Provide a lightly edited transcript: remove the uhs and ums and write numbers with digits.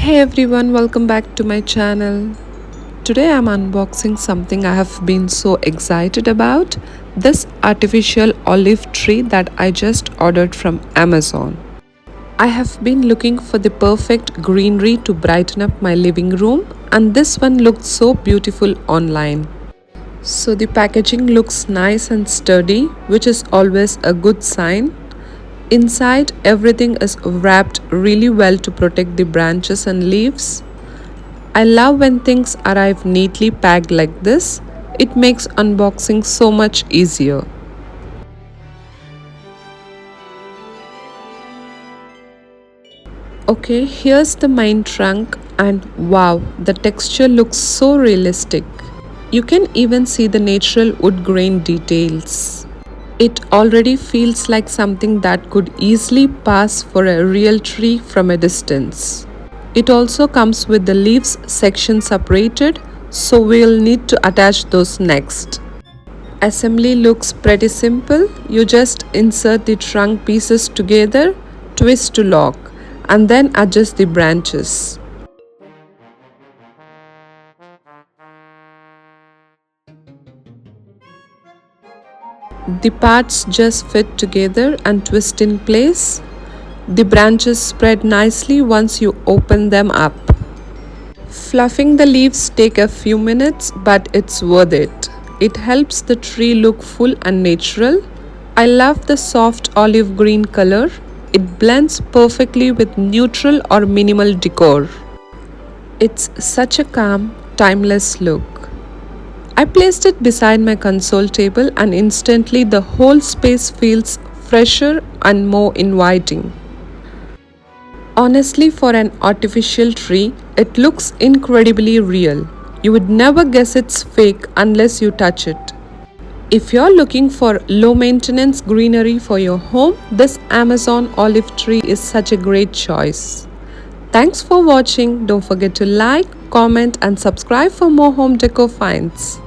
Hey everyone, welcome back to my channel. Today I'm unboxing something I have been so excited about, this artificial olive tree that I just ordered from Amazon. I have been looking for the perfect greenery to brighten up my living room, and this one looked so beautiful online. So the packaging looks nice and sturdy, which is always a good sign. Inside, everything is wrapped really well to protect the branches and leaves. I love when things arrive neatly packed like this. It makes unboxing so much easier. Okay, here's the main trunk, and wow, the texture looks so realistic. You can even see the natural wood grain details. It already feels like something that could easily pass for a real tree from a distance. It also comes with the leaves section separated, so we'll need to attach those next. Assembly looks pretty simple. You just insert the trunk pieces together, twist to lock, and then adjust the branches. The parts just fit together and twist in place. The branches spread nicely once you open them up. Fluffing the leaves take a few minutes, but it's worth it. It helps the tree look full and natural. I love the soft olive green color. It blends perfectly with neutral or minimal decor. It's such a calm, timeless look. I placed it beside my console table and instantly the whole space feels fresher and more inviting. Honestly, for an artificial tree, it looks incredibly real. You would never guess it's fake unless you touch it. If you're looking for low maintenance greenery for your home, this Amazon olive tree is such a great choice. Thanks for watching. Don't forget to like, comment, and subscribe for more home decor finds.